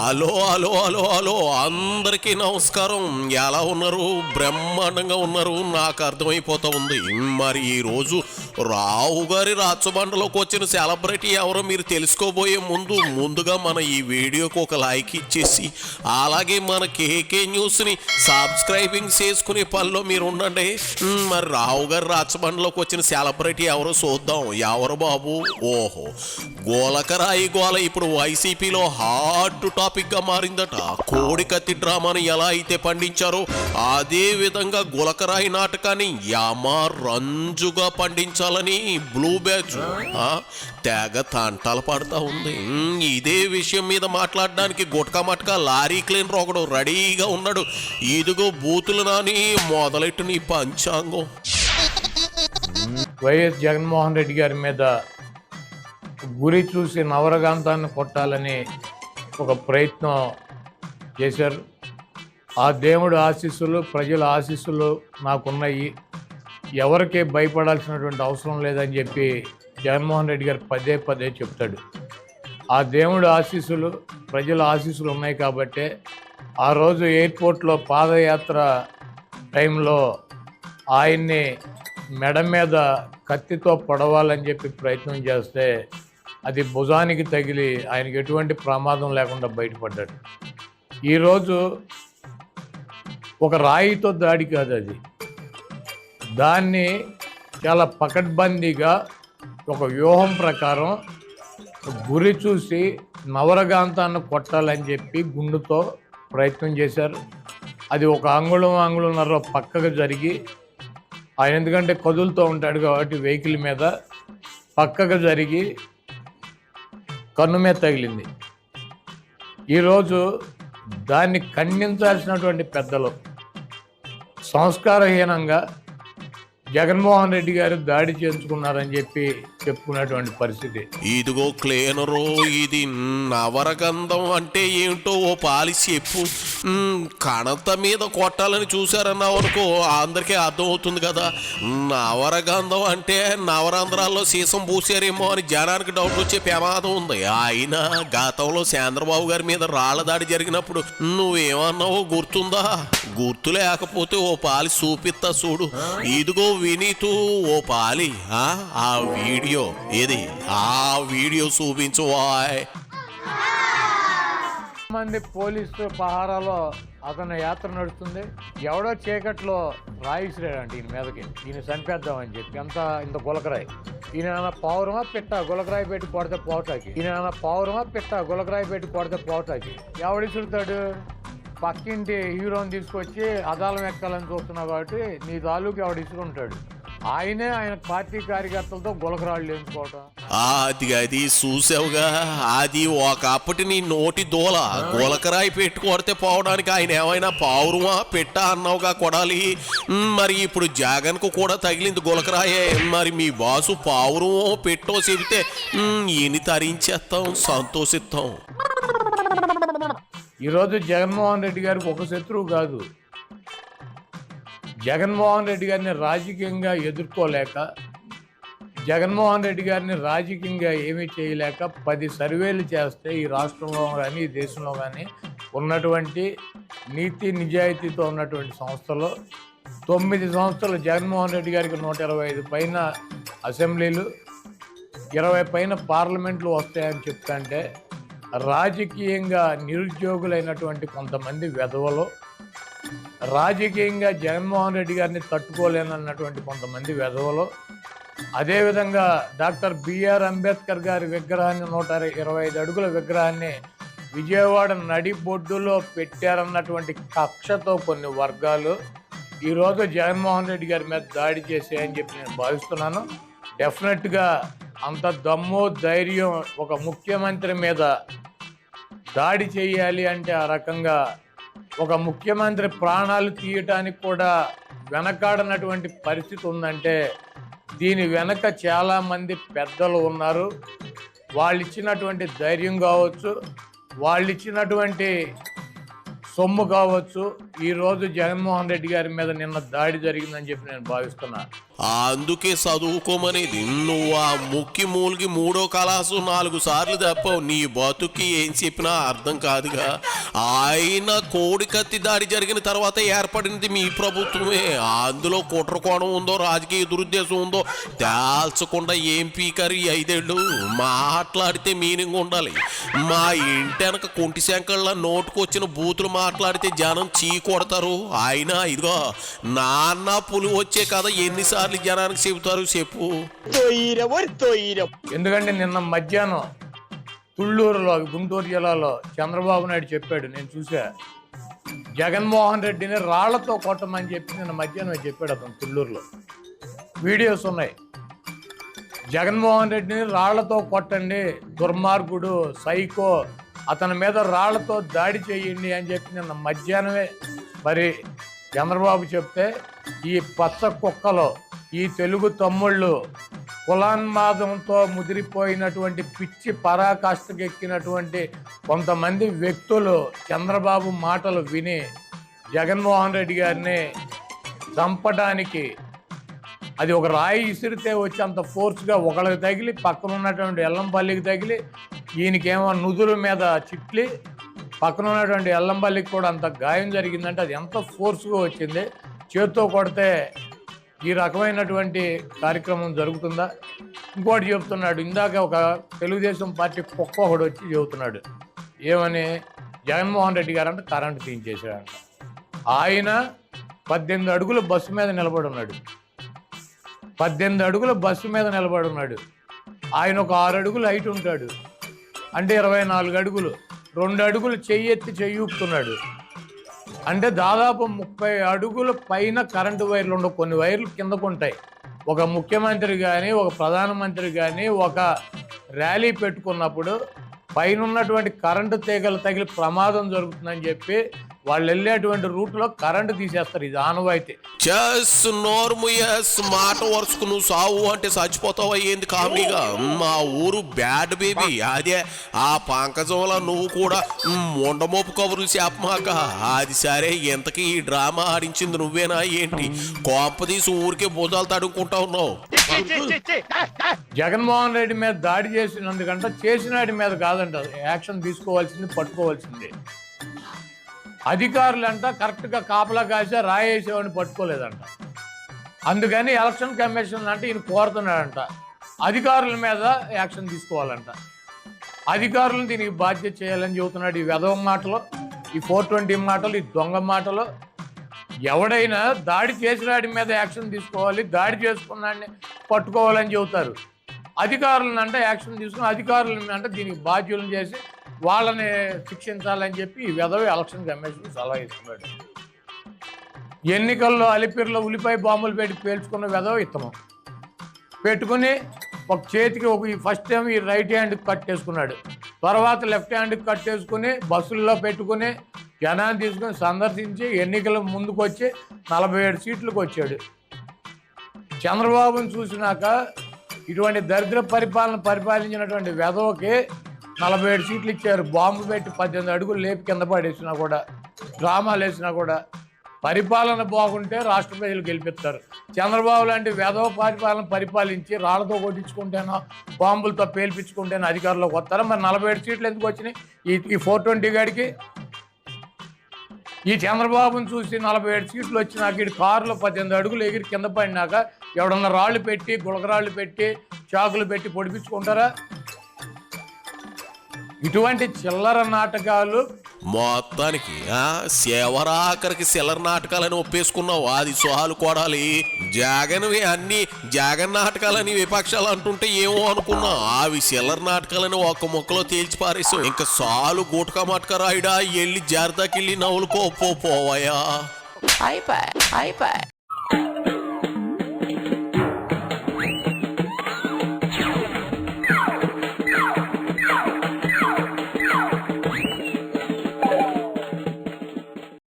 Hello hello hello hello అందరికీ నమస్కారం. ఎలా ఉన్నారు? బ్రహ్మాండంగా ఉన్నారు, నాకు అర్థమైపోతా ఉంది. మరి ఈరోజు రావు గారి రాచబండలోకి వచ్చిన సెలబ్రిటీ ఎవరో మీరు తెలుసుకోబోయే ముందుగా మన ఈ వీడియోకి ఒక లైక్ ఇచ్చేసి అలాగే మన కేకే న్యూస్ని సబ్స్క్రైబింగ్ చేసుకునే పనిలో మీరు ఉండండి. మరి రావు గారి రాచబండలోకి వచ్చిన సెలబ్రిటీ ఎవరో చూద్దాం. ఎవరు బాబు? ఓహో, గోలకరాయి గోల ఇప్పుడు వైసీపీలో హాట్ టాపిక్ గా మారిందట. కోడికత్తి డ్రామాని ఎలా అయితే పండించారో అదే విధంగా గులకరాయి నాటకాన్ని రంజుగా పండించాలని బ్లూ బ్యాచ్ తెగ తంటాలు పడతా ఉంది. ఇదే విషయం మీద మాట్లాడడానికి గుట్కా మట్కా లారీ క్లీనర్ ఒకడు రెడీగా ఉన్నాడు. ఇదిగో బూతులు నాని మొదలెట్టు నీ పంచాంగం. వైఎస్ జగన్మోహన్ రెడ్డి గారి మీద గురి చూసి నవరకాంతాన్ని కొట్టాలని ఒక ప్రయత్నం చేశారు. ఆ దేవుడు ఆశీస్సులు, ప్రజల ఆశీస్సులు నాకున్నాయి, ఎవరికీ భయపడాల్సినటువంటి అవసరం లేదని చెప్పి జగన్మోహన్ రెడ్డి గారు పదే పదే చెప్తాడు. ఆ దేవుడు ఆశీస్సులు, ప్రజల ఆశీస్సులు ఉన్నాయి కాబట్టే ఆ రోజు ఎయిర్పోర్ట్లో పాదయాత్ర టైంలో ఆయన్ని మెడ మీద కత్తితో పొడవాలని చెప్పి ప్రయత్నం చేస్తే అది భుజానికి తగిలి ఆయనకి ఎటువంటి ప్రమాదం లేకుండా బయటపడ్డాడు. ఈరోజు ఒక రాయితో దాడి కాదు, అది దాన్ని చాలా పకడ్బందీగా ఒక వ్యూహం ప్రకారం గురి చూసి నవరకాంతాన్ని కొట్టాలని చెప్పి గుండుతో ప్రయత్నం చేశారు. అది ఒక అంగుళంన్నర పక్కకు జరిగి, ఆయన ఎందుకంటే కదులుతూ ఉంటాడు కాబట్టి వెహికల్ మీద పక్కకు జరిగి కన్ను మీద తగిలింది. ఈరోజు దాన్ని ఖండించాల్సినటువంటి పెద్దలు సంస్కారహీనంగా జగన్మోహన్ రెడ్డి గారు దాడి చేయించుకున్నారని చెప్పి చెప్పుకున్నటువంటి పరిస్థితి. ఇదిగో క్లీనరు, ఇది నవరగంధం అంటే ఏంటో ఓ పాలిసి చెప్పు. కణత మీద కొట్టాలని చూశారన్నావు అనుకో, అందరికీ అర్థం అవుతుంది కదా. నవరగంధం అంటే నవరంధ్రాల్లో సీసం పూసారేమో అని జనానికి డౌట్ వచ్చే ప్రమాదం ఉంది. అయినా గతంలో చంద్రబాబు గారి మీద రాళ్ల దాడి జరిగినప్పుడు నువ్వేమన్నావో గుర్తుందా? గుర్తు లేకపోతే ఓ పాలి చూపిస్తా చూడు. ఇదిగో వినీతు, ఓ పాలి ఆ వీడియో ఏది? ఆ వీడియో చూపించువాయ్. మంది పోలీసు పహారాలో అతను యాత్ర నడుస్తుంది. ఎవడో చీకట్లో రాయిసిరాడంటే ఈయన మీదకి, ఈయన చంపేద్దామని చెప్పి. ఇంత గులకరాయి. ఈయన పౌరమా పిట్ట గులకరాయి పెట్టి కొడితే పోటాకి. ఎవడిసుడతాడు? పక్కింటి హీరోని తీసుకొచ్చి అదాలం ఎక్కాలని చూస్తున్నావు కాబట్టి నీ తాలూకు ఎవడు ఇసుకుంటాడు. ఆయన పార్టీ కార్యకర్తలతో గులకరాళ్ళు వేసుకోవటం. అది చూసావుగా, అది ఒకప్పటి నీ నోటి దూల. గులకరాయి పెట్టి కొడితే పోవడానికి ఆయన ఏమైనా పావురుమా పెట్టా అన్నావుగా కొడాలి. మరి ఇప్పుడు జగన్ కు కూడా తగిలింది గులకరాయే. మరి మీ బాసు పావురుమో పెట్టో చెబితే ఈయన తరించేస్తాం, సంతోషిస్తాం. ఈరోజు జగన్మోహన్ రెడ్డి గారికి ఒక శత్రువు కాదు. జగన్మోహన్ రెడ్డి గారిని రాజకీయంగా ఎదుర్కోలేక, జగన్మోహన్ రెడ్డి గారిని రాజకీయంగా ఏమీ చేయలేక 10 సర్వేలు చేస్తే ఈ రాష్ట్రంలో కానీ ఈ దేశంలో కానీ ఉన్నటువంటి నీతి నిజాయితీతో ఉన్నటువంటి సంస్థలో 9 సంవత్సరాలు జగన్మోహన్ రెడ్డి గారికి 125 పైన అసెంబ్లీలు, 20 పైన పార్లమెంట్లు వస్తాయని చెప్తుంటే రాజకీయంగా నిరుద్యోగులైనటువంటి కొంతమంది వెధవలు, రాజకీయంగా జగన్మోహన్ రెడ్డి గారిని తట్టుకోలేనన్నటువంటి కొంతమంది వెధవలు, అదేవిధంగా డాక్టర్ బిఆర్ అంబేద్కర్ గారి విగ్రహాన్ని 125 అడుగుల విగ్రహాన్ని విజయవాడ నడిబొడ్డులో పెట్టారన్నటువంటి కక్షతో కొన్ని వర్గాలు ఈరోజు జగన్మోహన్ రెడ్డి గారి మీద దాడి చేసాయని చెప్పి నేను భావిస్తున్నాను. డెఫినెట్గా అంత దమ్ము ధైర్యం ఒక ముఖ్యమంత్రి మీద దాడి చేయాలి అంటే ఆ రకంగా ఒక ముఖ్యమంత్రి ప్రాణాలు తీయటానికి కూడా వెనకాడనటువంటి పరిస్థితి ఉందంటే దీని వెనక చాలామంది పెద్దలు ఉన్నారు. వాళ్ళు ఇచ్చినటువంటి ధైర్యం కావచ్చు, వాళ్ళు ఇచ్చినటువంటి సొమ్ము కావచ్చు, ఈ రోజు జగన్మోహన్ రెడ్డి గారి మీద నిన్న దాడి జరిగిందని చెప్పి నేను భావిస్తున్నా. అందుకే చదువుకోమనేది. నువ్వు ఆ ముక్కి మూలికి 3వ క్లాసు 4 సార్లు తప్పవు. నీ బతుకి ఏం చెప్పినా అర్థం కాదుగా. ఆయన కోడి కత్తి దాడి జరిగిన తర్వాత ఏర్పడింది మీ ప్రభుత్వమే. అందులో కుట్రకోణం ఉందో రాజకీయ దురుద్దేశం ఉందో తేల్చకుండా ఏం పీకరు ఈ 5 ఏళ్ళు. మాట్లాడితే మీనింగ్ ఉండాలి. మా ఇంటి వెనక కుంటి శంకళ్ళ నోటుకొచ్చిన బూతులు మాట్లాడితే జనం చీ కొడతారు. అయినా ఇదిగో నాన్న పులి వచ్చే కథ ఎన్నిసార్లు జనానికి చెబుతారు చెప్పు. ఎందుకంటే నిన్న మధ్యాహ్నం తుళ్ళూరులో, గుంటూరు జిల్లాలో చంద్రబాబు నాయుడు చెప్పాడు, నేను చూసా. జగన్మోహన్ రెడ్డిని రాళ్లతో కొట్టమని చెప్పి నిన్న మధ్యాహ్నం చెప్పాడు అతను తుళ్ళూరులో. వీడియోస్ ఉన్నాయి. జగన్మోహన్ రెడ్డిని రాళ్లతో కొట్టండి, దుర్మార్గుడు, సైకో, అతని మీద రాళ్లతో దాడి చేయండి అని చెప్పి నిన్న మధ్యాహ్నమే మరి చంద్రబాబు చెప్తే, ఈ పచ్చ కుక్కలో ఈ తెలుగు తమ్ముళ్ళు కులాన్మాదంతో ముదిరిపోయినటువంటి పిచ్చి పరాకాష్ఠకెక్కినటువంటి కొంతమంది వ్యక్తులు చంద్రబాబు మాటలు విని జగన్మోహన్ రెడ్డి గారిని చంపడానికి అది ఒక రాయి ఇసిరితే వచ్చి అంత ఫోర్స్గా ఒకళ్ళకి తగిలి, పక్కన ఉన్నటువంటి ఎల్లంపల్లికి తగిలి, ఈయనకేమో నుదురు మీద చిట్లి, పక్కన ఉన్నటువంటి ఎల్లంపల్లికి కూడా అంత గాయం జరిగిందంటే అది ఎంత ఫోర్స్గా వచ్చింది. చేత్తో కొడితే ఈ రకమైనటువంటి కార్యక్రమం జరుగుతుందా? ఇంకోటి చెప్తున్నాడు, ఇందాక ఒక తెలుగుదేశం పార్టీ కుక్క ఒకడు వచ్చి చెబుతున్నాడు ఏమని, జగన్మోహన్ రెడ్డి గారు అంటే కరెంటు తీయించేశాడంట. ఆయన 18 అడుగుల బస్సు మీద నిలబడి ఉన్నాడు. 18 అడుగుల బస్సు మీద నిలబడి ఉన్నాడు. ఆయన ఒక 6 అడుగులు హైట్ ఉంటాడు, అంటే 24 అడుగులు. 2 అడుగులు చెయ్యెత్తి చెయ్యూపుతున్నాడు, అంటే దాదాపు 30 అడుగుల పైన కరెంటు వైర్లు ఉండవు. కొన్ని వైర్లు కిందకు ఉంటాయి. ఒక ముఖ్యమంత్రి కానీ, ఒక ప్రధానమంత్రి కానీ ఒక ర్యాలీ పెట్టుకున్నప్పుడు పైన ఉన్నటువంటి కరెంటు తీగలు తగిలి ప్రమాదం జరుగుతుందని చెప్పి వాళ్ళు వెళ్ళేటువంటి రూట్లో కరెంటు తీసేస్తారు. ఇది ఆనవాయితీ. మాట వరుసకు నువ్వు సావు అంటే చచ్చిపోతావు అయ్యింది కామెడీగా. మా ఊరు బ్యాడ్ బేబీ అదే. ఆ పంకజంలో నువ్వు కూడా మొండమోపు కబుర్లు చెప్పమాక. అది సరే, ఇంతకీ ఈ డ్రామా ఆడించింది నువ్వేనా ఏంటి? కోంపదీసి ఊరికే భుజాలు తడుక్కుంటా ఉన్నావు. జగన్మోహన్ రెడ్డి మీద దాడి చేసినందుకంటే చేసినాడి మీద కాదంట యాక్షన్ తీసుకోవాల్సింది, పట్టుకోవాల్సింది. అధికారులంట కరెక్ట్గా కాపలా కాసే రాయేసేవాడిని పట్టుకోలేదంట. అందుకని ఎలక్షన్ కమిషన్ అంటే ఈయన కోరుతున్నాడంట అధికారుల మీద యాక్షన్ తీసుకోవాలంట. అధికారులను దీనికి బాధ్యత చేయాలని చెబుతున్నాడు. ఈ వెధవ మాటలు, ఈ 420 మాటలు, ఈ దొంగ మాటలు. ఎవడైనా దాడి చేసిన వాడి మీద యాక్షన్ తీసుకోవాలి, దాడి చేసుకున్నాడిని పట్టుకోవాలని చెబుతారు. అధికారులను అంటే యాక్షన్ తీసుకుని అధికారులను అంటే దీనికి బాధ్యులను చేసి వాళ్ళని శిక్షించాలని చెప్పి ఈ వెధవ ఎలక్షన్ కమిషన్ సలహా ఇస్తున్నాడు. ఎన్నికల్లో అలిపిరిలో ఉల్లిపాయ బాంబులు పెట్టి పేల్చుకున్న వెధవ ఇతను పెట్టుకుని ఒక చేతికి ఒక ఫస్ట్ టైం ఈ రైట్ హ్యాండ్కి కట్టేసుకున్నాడు, తర్వాత లెఫ్ట్ హ్యాండ్కి కట్టేసుకుని బస్సుల్లో పెట్టుకుని జనాన్ని తీసుకుని సందర్శించి ఎన్నికల ముందుకు వచ్చి 47 సీట్లకు వచ్చాడు. చంద్రబాబును చూసినాక ఇటువంటి దరిద్ర పరిపాలించినటువంటి వెధవకి 47 సీట్లు ఇచ్చారు. బాంబు పెట్టి 18 అడుగులు లేపి కింద పడేసినా కూడా, డ్రామాలు వేసినా కూడా. పరిపాలన బాగుంటే రాష్ట్ర ప్రజలు గెలిపిస్తారు. చంద్రబాబు లాంటి వెధవ పరిపాలించి రాళ్లతో కొట్టించుకుంటేనో బాంబులతో పేల్పించుకుంటేనో అధికారంలోకి వస్తారా? మరి 47 సీట్లు ఎందుకు వచ్చినాయి ఈ 420 గాడికి? ఈ చంద్రబాబును చూసి 47 సీట్లు వచ్చినాక ఇటు కారులో 18 అడుగులు ఎగిరి కింద పడినాక ఎవడన్నా రాళ్ళు పెట్టి, గులకరాళ్ళు పెట్టి, చాకులు పెట్టి పొడిపించుకుంటారా? ఇటువంటి చిల్లర నాటకాలు. మొత్తానికి శివరాఖరికి చిల్లర నాటకాలని ఒప్పేసుకున్నావు. అది సోహాలు కొడాలి. జగన్వి అన్ని జగన్ నాటకాలని విపక్షాలు అంటుంటే ఏమో అనుకున్నా, అవి చిల్లర నాటకాలని ఒక్క ముక్కలో తేల్చి పారేసావు. ఇంకా సాలు గుటకా మటక రాయిడా, వెళ్ళి జారదాకెళ్ళి నవ్వులుకో పోవయా.